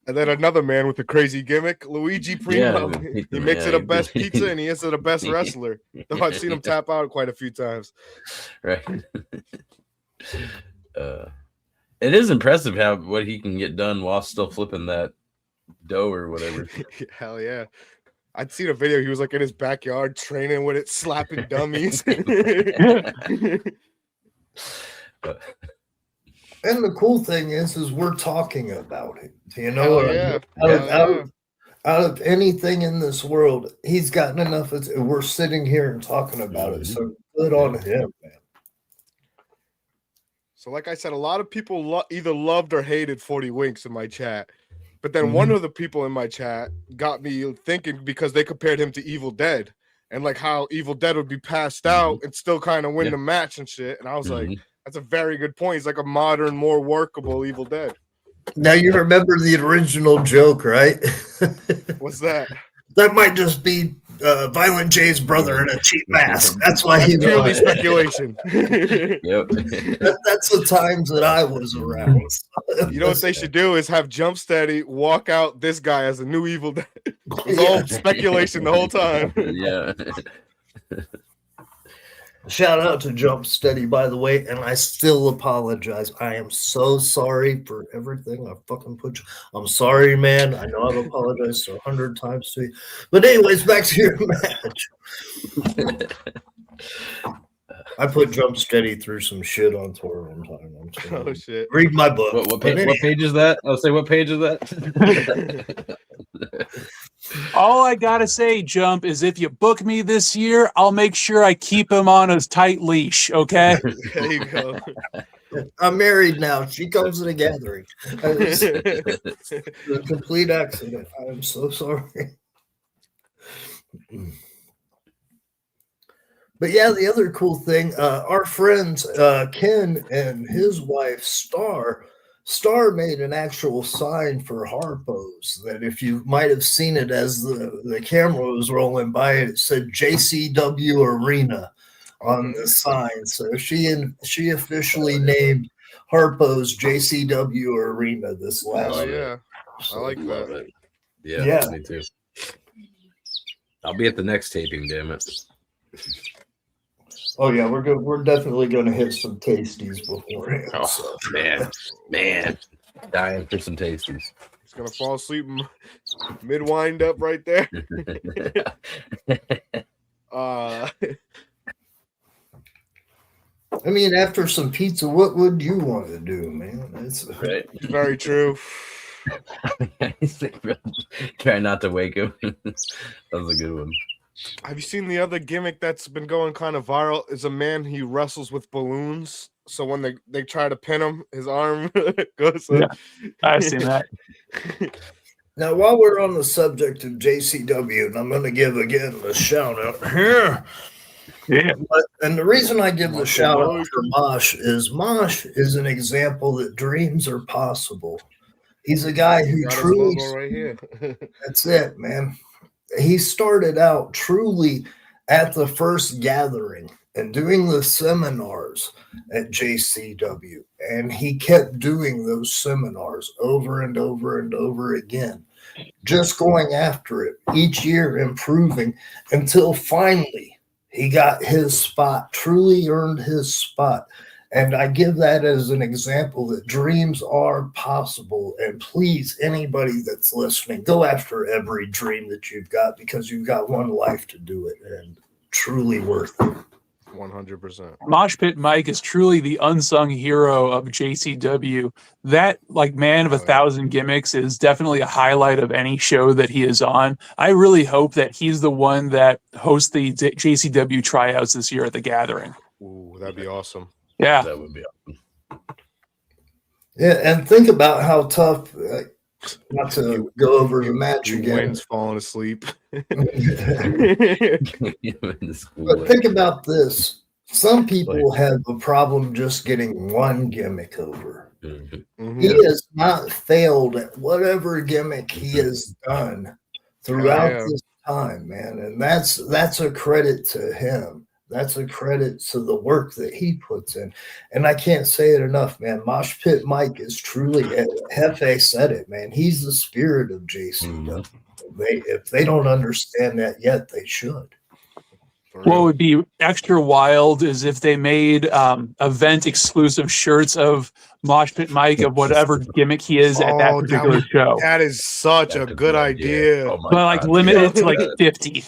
And then another man with a crazy gimmick, Luigi Primo. Yeah, he makes it a best pizza and he is the best Yeah. wrestler. Though I've seen him tap out quite a few times. Right. It is impressive what he can get done while still flipping that dough or whatever. Hell yeah. I'd seen a video. He was like in his backyard training with it, slapping dummies. And the cool thing is we're talking about it. You know, Hell yeah. Out of anything in this world, he's gotten enough. We're sitting here and talking about it. So good on him, man. So, like I said, a lot of people either loved or hated 40 Winks in my chat. But then one of the people in my chat got me thinking because they compared him to Evil Dead and like how Evil Dead would be passed out and still kind of win the match and shit. And I was like, that's a very good point. He's like a modern, more workable Evil Dead. Now you remember the original joke, right? What's that? That might just be Violent J's brother in a cheap mask. That's why he Purely won. speculation. Yep. That's the times that I was around. You know what they should do is have Jump Steady walk out this guy as a new Evil Dead. It was all speculation the whole time. Yeah. Shout out to Jump Steady, by the way, and I still apologize. I am so sorry for everything I fucking put you. I'm sorry, man. I know I've apologized 100 times to you. But anyways, back to your match. I put Jump Steady through some shit on tour one time. Oh shit! Read my book. What page is that? I'll say what page is that? All I gotta say, Jump, is if you book me this year, I'll make sure I keep him on a tight leash. Okay. There you go. I'm married now. She comes to the gathering. It's a complete accident. I'm so sorry. But yeah, the other cool thing, our friends Ken and his wife Star made an actual sign for Harpo's that if you might have seen it as the camera was rolling by, it said JCW Arena on the sign. So she officially named Harpo's JCW Arena this last Oh year. yeah, I like Love that. it. Yeah, Yeah. me too. I'll be at the next taping, damn it. Oh yeah, we're definitely gonna hit some tasties beforehand. Oh So. man, dying for some tasties. He's gonna fall asleep mid wind up right there. I mean, after some pizza, what would you want to do, man? That's Right. Very true. Try not to wake him. That was a good one. Have you seen the other gimmick that's been going kind of viral? Is a man he wrestles with balloons. So when they try to pin him, his arm goes up. Yeah, I've seen that. Now, while we're on the subject of JCW, and I'm going to give again a shout out here. Yeah. And the reason I give the shout out for Mosh is an example that dreams are possible. He's a guy who Got his truly, logo right here. that's it, man. He started out truly at the first gathering and doing the seminars at JCW. And he kept doing those seminars over and over and over again, just going after it, each year improving until finally he got his spot, truly earned his spot. And I give that as an example that dreams are possible. And please, anybody that's listening, go after every dream that you've got, because you've got one life to do it, and truly worth it. 100%. Mosh Pit Mike is truly the unsung hero of JCW. That, like, man of 1,000 gimmicks is definitely a highlight of any show that he is on. I really hope that he's the one that hosts the JCW tryouts this year at the gathering. Ooh, that'd be awesome. Yeah. That would be awesome. Yeah, and think about how tough, not to go over the match again. Wins falling asleep. But think about this. Some people have a problem just getting one gimmick over. Mm-hmm. He has not failed at whatever gimmick he has done throughout this time, man. And that's a credit to him. That's a credit to the work that he puts in. And I can't say it enough, man. Mosh Pit Mike is truly, Jaffe said it, man. He's the spirit of JCW. If they don't understand that yet, they should. What would be extra wild is if they made event exclusive shirts of Mosh Pit Mike of whatever gimmick he is at that particular show. That is such a good idea. Oh my But like God. limited to like 50.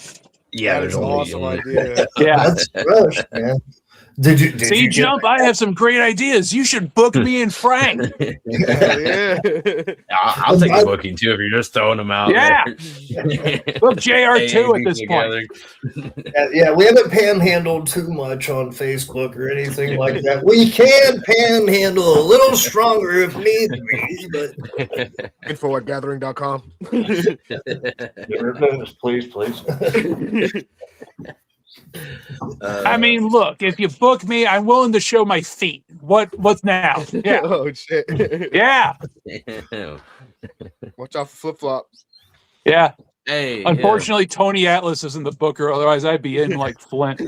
Yeah, That is there's an only awesome idea. Yeah. That's fresh, man. Did See, you Jump, I have some great ideas. You should book me and Frank. Yeah. I'll take the booking too if you're just throwing them out. Yeah. There. Book JR2 at this point. Yeah, we haven't panhandled too much on Facebook or anything like that. We can panhandle a little stronger if need be, but Info at gathering.com. please. I mean, look, if you book me, I'm willing to show my feet. What's now? Yeah. Oh shit. Yeah. Watch out for flip flop. Yeah. Hey. Unfortunately, Tony Atlas isn't the booker. Otherwise, I'd be in like Flint.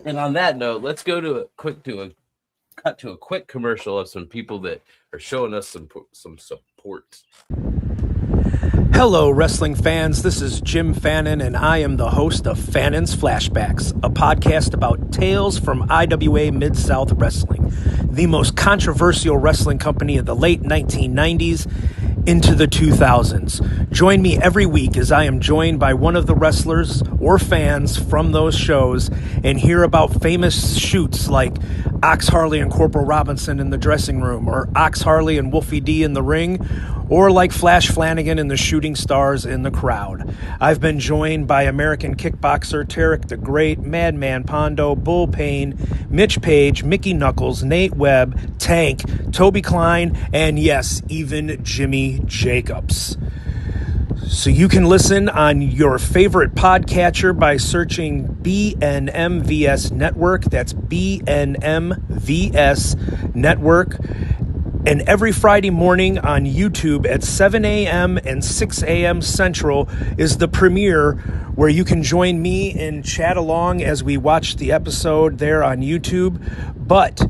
And on that note, let's go to a quick commercial of some people that are showing us some support. Hello, wrestling fans. This is Jim Fannin, and I am the host of Fannin's Flashbacks, a podcast about tales from IWA Mid-South Wrestling, the most controversial wrestling company of the late 1990s, into the 2000s. Join me every week as I am joined by one of the wrestlers or fans from those shows and hear about famous shoots like Ox Harley and Corporal Robinson in the dressing room, or Ox Harley and Wolfie D in the ring, or like Flash Flanagan and the Shooting Stars in the crowd. I've been joined by American kickboxer Tarek the Great, Madman Pondo, Bull Payne, Mitch Page, Mickey Knuckles, Nate Webb, Tank, Toby Klein, and yes, even Jimmy Jacobs. So you can listen on your favorite podcatcher by searching BNMVS Network. That's BNMVS Network. And every Friday morning on YouTube at 7 a.m. and 6 a.m. Central is the premiere, where you can join me and chat along as we watch the episode there on YouTube. But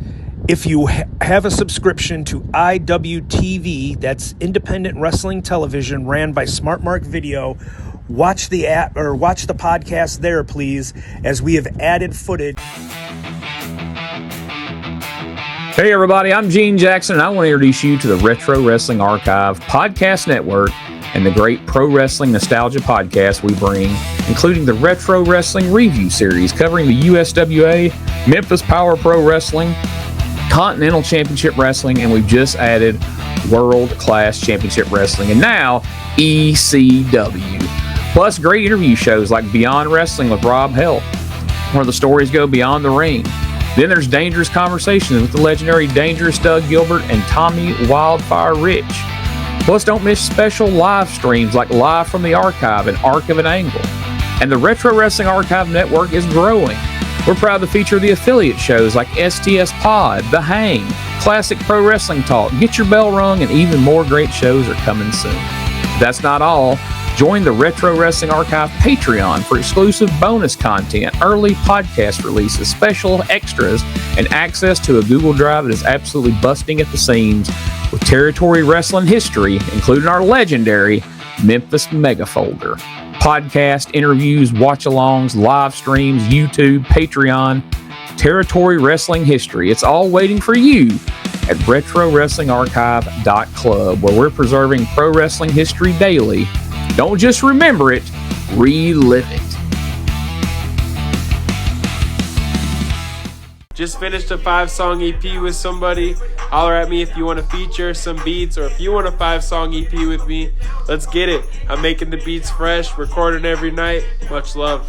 if you have a subscription to IWTV, that's Independent Wrestling Television, ran by Smart Mark Video, watch the app or watch the podcast there, please, as we have added footage. Hey everybody, I'm Gene Jackson, and I want to introduce you to the Retro Wrestling Archive Podcast Network and the great pro wrestling nostalgia podcast we bring, including the Retro Wrestling Review Series covering the USWA, Memphis Power Pro Wrestling, Continental Championship Wrestling, and we've just added World Class Championship Wrestling, and now ECW. Plus great interview shows like Beyond Wrestling with Rob Help, where the stories go beyond the ring. Then there's Dangerous Conversations with the legendary Dangerous Doug Gilbert and Tommy Wildfire Rich. Plus, don't miss special live streams like Live from the Archive and Arc of an Angle. And the Retro Wrestling Archive Network is growing. We're proud to feature the affiliate shows like STS Pod, The Hang, Classic Pro Wrestling Talk, Get Your Bell Rung, and even more great shows are coming soon. That's not all. Join the Retro Wrestling Archive Patreon for exclusive bonus content, early podcast releases, special extras, and access to a Google Drive that is absolutely busting at the seams with territory wrestling history, including our legendary Memphis Mega Folder. Podcast, interviews, watch-alongs, live streams, YouTube, Patreon, territory wrestling history. It's all waiting for you at RetroWrestlingArchive.club, where we're preserving pro wrestling history daily. Don't just remember it, relive it. Just finished a 5-song EP with somebody. Holler at me if you want to feature some beats, or if you want a 5-song EP with me. Let's get it. I'm making the beats fresh, recording every night. Much love.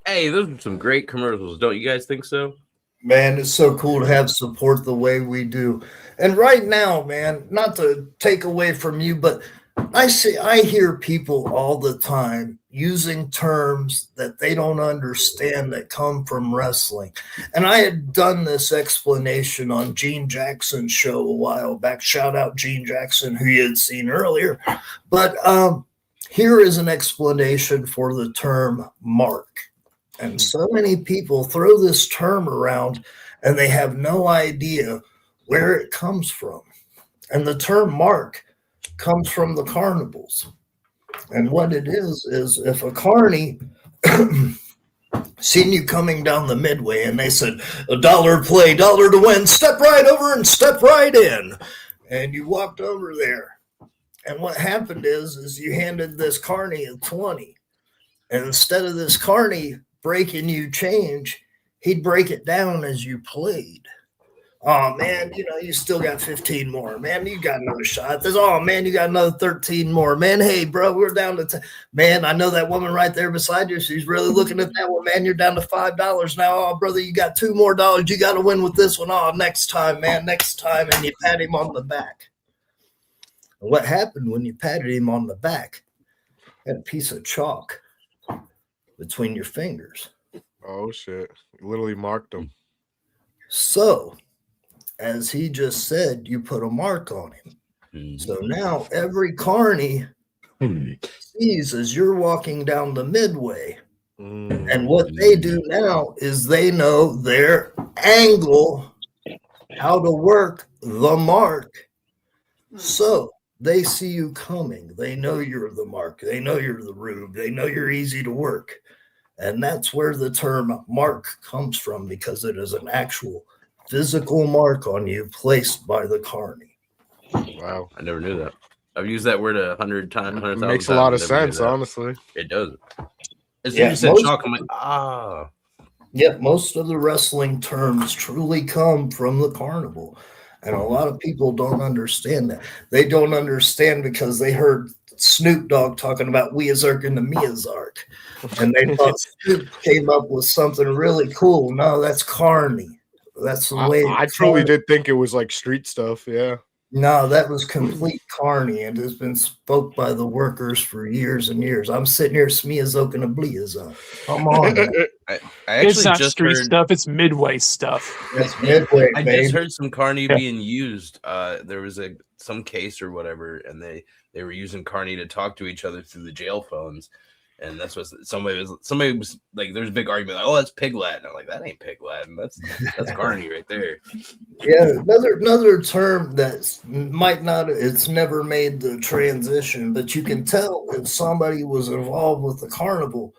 Hey, those are some great commercials. Don't you guys think so? Man, it's so cool to have support the way we do. And right now, man, not to take away from you, but I hear people all the time using terms that they don't understand that come from wrestling. And I had done this explanation on Gene Jackson's show a while back. Shout out Gene Jackson, who you had seen earlier. But here is an explanation for the term mark. And so many people throw this term around and they have no idea where it comes from. And the term mark comes from the carnivals. And what it is if a carny seen you coming down the midway and they said, $1 play, $1 to win, step right over and step right in. And you walked over there. And what happened is you handed this carny a 20. And instead of this carny breaking you change, he'd break it down as you played. Oh man, you still got 15 more. Man, you got another shot. Oh man, you got another 13 more. Man, hey bro, we're down to man, I know that woman right there beside you. She's really looking at that one. Man, you're down to $5 now. Oh brother, you got $2 more. You got to win with this one. Oh, next time, man, next time. And you pat him on the back. And what happened when you patted him on the back? You had a piece of chalk between your fingers. Oh shit! Literally marked them. So, as he just said, you put a mark on him. So now every carny sees as you're walking down the midway. And what they do now is they know their angle, how to work the mark. So they see you coming. They know you're the mark. They know you're the rube. They know you're easy to work. And that's where the term mark comes from, because it is an actual physical mark on you placed by the carny. Wow. I never knew that. I've used that word 100 times. 100,000 Makes a lot of times, never knew sense, that. honestly. It does. As soon as you said chalk, I'm like, Yeah, most of the wrestling terms truly come from the carnival. And a lot of people don't understand that. They don't understand because they heard Snoop Dogg talking about Weazark and the Miazark. And they thought Snoop came up with something really cool. No, that's carny. That's the way I truly did think it was like street stuff. Yeah. No, that was complete carny and has been spoke by the workers for years and years. I'm sitting here smeazoking a bleazon. Come on. Man. I It's actually not just street heard, stuff, it's midway stuff. That's midway, I babe. just heard some carny Yeah. being used. There was some case or whatever, and they were using carny to talk to each other through the jail phones. And that's what somebody was like. There's a big argument, like, "Oh, that's pig Latin." I'm like, "That ain't pig Latin. That's carny right there." Yeah, another term that might not, it's never made the transition, but you can tell when somebody was involved with the carnival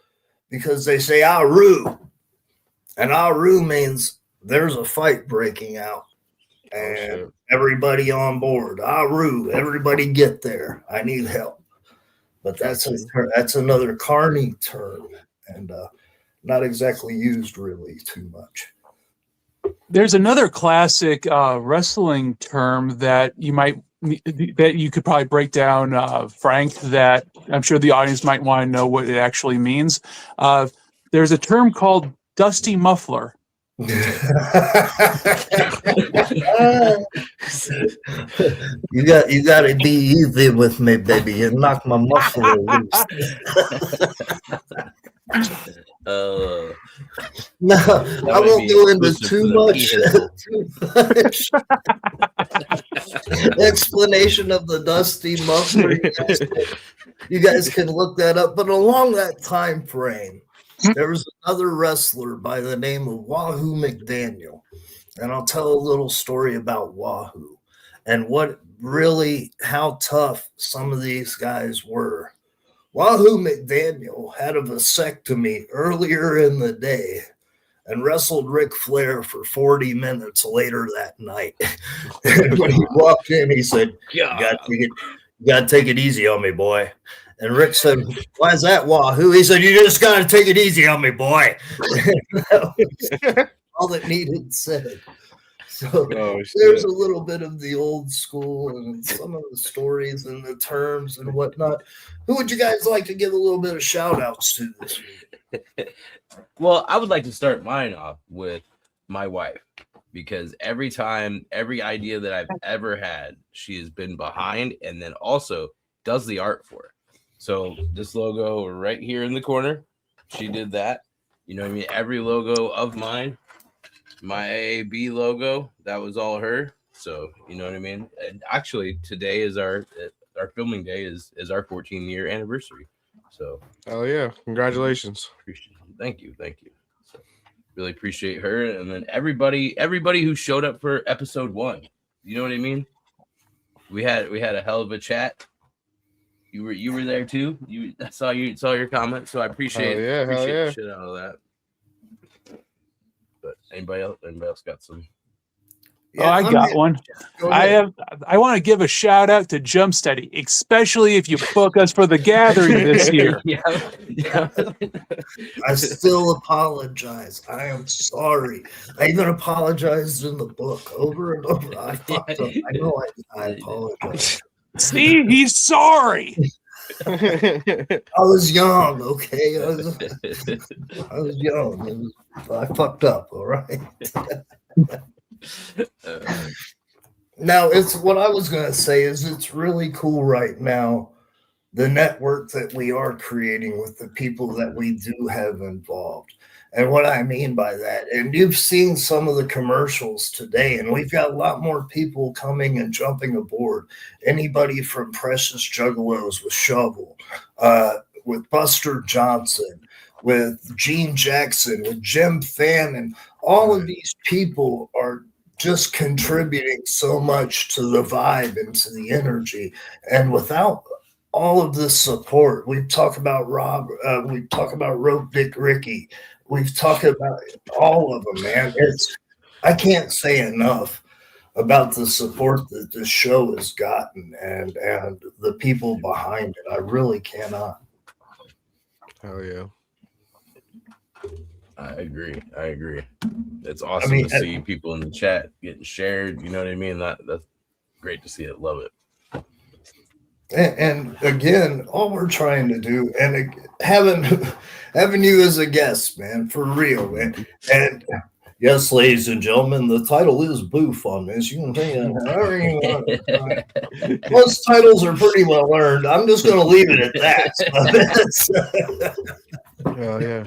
because they say "Aru," and "Aru" means there's a fight breaking out, and everybody on board. "Aru," everybody get there. I need help. But that's another carny term, and not exactly used really too much. There's another classic wrestling term that you could probably break down, Frank, that I'm sure the audience might want to know what it actually means. There's a term called Dusty Muffler. You got to be easy with me, baby, and knock my muffler loose. No, I won't go into too much explanation of the Dusty Muffler. You guys can look that up, but along that time frame, there was another wrestler by the name of Wahoo McDaniel. And I'll tell a little story about Wahoo and how tough some of these guys were. Wahoo McDaniel had a vasectomy earlier in the day and wrestled Ric Flair for 40 minutes later that night. And when he walked in, he said, you got to take it easy on me, boy. And Rick said, why is that, Wahoo? He said, you just got to take it easy on me, boy. That was all that needed said. So there's a little bit of the old school and some of the stories and the terms and whatnot. Who would you guys like to give a little bit of shout outs to this week? Well, I would like to start mine off with my wife, because every idea that I've ever had, she has been behind and then also does the art for it. So this logo right here in the corner, she did that. You know what I mean? Every logo of mine, my AAB logo, that was all her. So, you know what I mean? And actually, today is our filming day is our 14-year anniversary. So, hell yeah. Congratulations. Thank you. So, really appreciate her. And then everybody who showed up for episode 1. You know what I mean? We had a hell of a chat. You were there too. I saw your comment, so I appreciate the shit out of that. But anybody else got some? Yeah, I got one. I want to give a shout out to Jump Steady, especially if you book us for the gathering this year. Yeah. I still apologize. I am sorry. I even apologized in the book over and over. I fucked up. I know I apologize. See, he's sorry. I was young, okay? I was young. I fucked up, all right? Now, it's what I was going to say is it's really cool right now, the network that we are creating with the people that we do have involved. And what I mean by that, and you've seen some of the commercials today, and we've got a lot more people coming and jumping aboard. Anybody from Precious Juggalos with Shovel, with Buster Johnson, with Gene Jackson, with Jim Fannin. All of these people are just contributing so much to the vibe and to the energy. And without all of this support, we talk about Rob, we talk about Rope Dick Ricky. We've talked about all of them, man. I can't say enough about the support that this show has gotten and the people behind it. I really cannot. Hell yeah. I agree. It's awesome to see people in the chat getting shared. You know what I mean? That's great to see it. Love it. And again, all we're trying to do, and having you as a guest, man, for real, man. And yes, ladies and gentlemen, the title is Boof on this. You can think however you want. Most titles are pretty well earned. I'm just going to leave it at that. Oh yeah.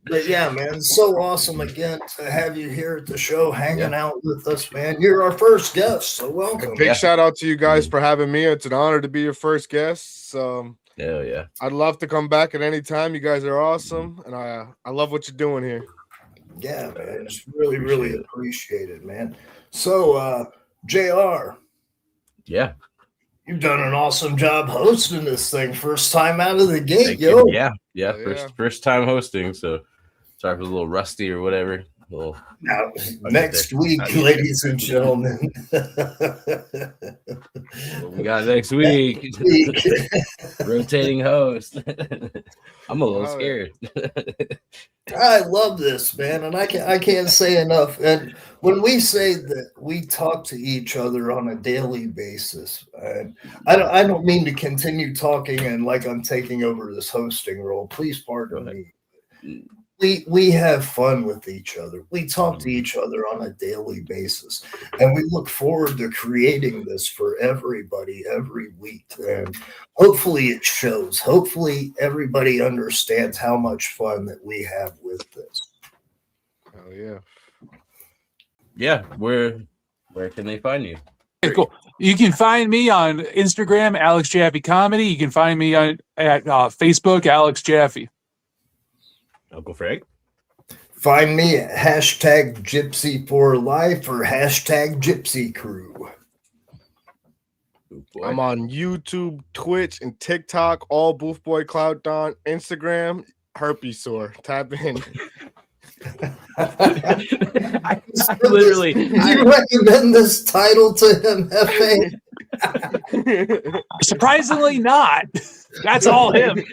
But yeah, man, so awesome again to have you here at the show, hanging out with us, man. You're our first guest, so welcome. Big shout out to you guys for having me. It's an honor to be your first guest. Hell yeah. I'd love to come back at any time. You guys are awesome, and I love what you're doing here. Yeah, man, it's really appreciated, man. So, JR. Yeah. You've done an awesome job hosting this thing. First time out of the gate, yo. Yeah. First time hosting, so sorry if it was a little rusty or whatever. Now, next week, ladies and gentlemen. What we got next week? Rotating host. I'm a little scared. I love this, man, and I can't say enough. And when we say that we talk to each other on a daily basis, and I don't mean to continue talking and like I'm taking over this hosting role. Please pardon me. We have fun with each other. We talk to each other on a daily basis, and we look forward to creating this for everybody every week. And hopefully it shows. Hopefully everybody understands how much fun that we have with this. Oh yeah. Yeah, where can they find you? Okay, cool. You can find me on Instagram, Alex Jaffe Comedy. You can find me at Facebook, Alex Jaffe. Uncle Frank. Find me at hashtag Gypsy for Life or hashtag Gypsy Crew. I'm on YouTube, Twitch, and TikTok. All boofboycloutdon. Instagram, herpes sore. Tap in. Did you recommend this title to him, Jaffe? Surprisingly not. That's all him.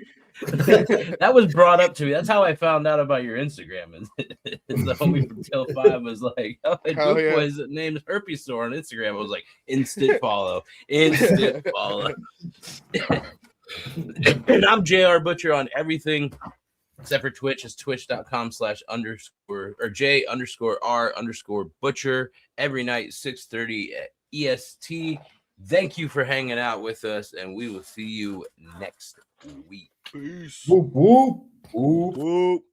That was brought up to me. That's how I found out about your Instagram. The homie from Till 5 was like, "Oh, Boof Boy's name is Herpes Sore on Instagram." I was like, instant follow. And I'm JR Butcher on everything except for Twitch. It's twitch.com/J_R_Butcher every night 6:30 EST. Thank you for hanging out with us, and we will see you next week. Peace. Whoop, whoop. Whoop, whoop.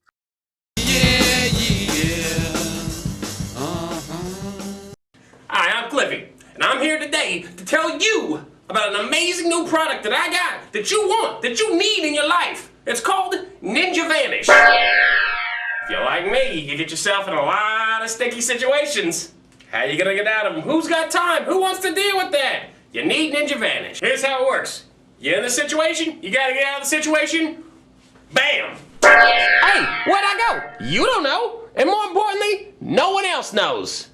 Hi, I'm Cliffy, and I'm here today to tell you about an amazing new product that I got that you want, that you need in your life. It's called Ninja Vanish. If you're like me, you get yourself in a lot of sticky situations. How you gonna get out of them? Who's got time? Who wants to deal with that? You need Ninja Vanish. Here's how it works. You're in the situation, you gotta get out of the situation, bam! Hey, where'd I go? You don't know, and more importantly, no one else knows.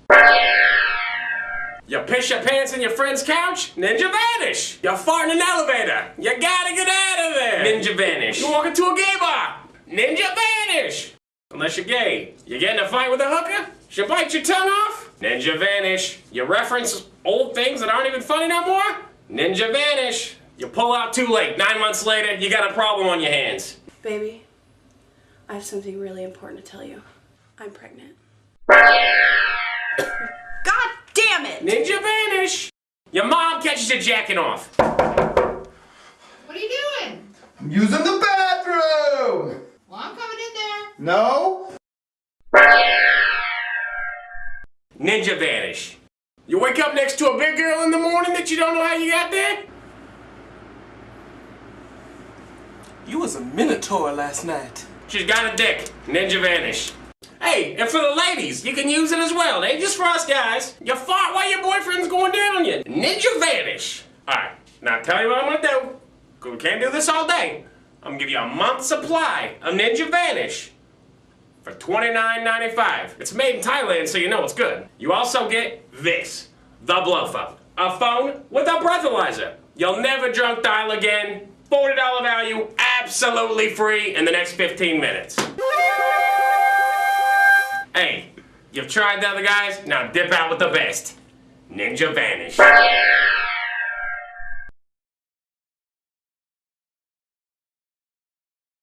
You piss your pants in your friend's couch, Ninja Vanish. You fart in an elevator, you gotta get out of there, Ninja Vanish. You walk into a gay bar, Ninja Vanish. Unless you're gay, you get in a fight with a hooker, she bites your tongue off, Ninja Vanish. You reference old things that aren't even funny no more, Ninja Vanish. You pull out too late. 9 months later, you got a problem on your hands. Baby, I have something really important to tell you. I'm pregnant. God damn it! Ninja Vanish! Your mom catches you jacking off. What are you doing? I'm using the bathroom! Well, I'm coming in there. No? Ninja Vanish. You wake up next to a big girl in the morning that you don't know how you got there? You was a minotaur last night. She's got a dick. Ninja Vanish. Hey, and for the ladies, you can use it as well. It ain't just for us guys. You fart while your boyfriend's going down on you. Ninja Vanish. Alright, now tell you what I'm gonna do. Cause we can't do this all day. I'm gonna give you a month's supply of Ninja Vanish for $29.95. It's made in Thailand, so you know it's good. You also get this, the Blow Phone. A phone with a breathalyzer. You'll never drunk dial again. $40 value, absolutely free in the next 15 minutes. Hey, you've tried the other guys? Now dip out with the best. Ninja Vanish.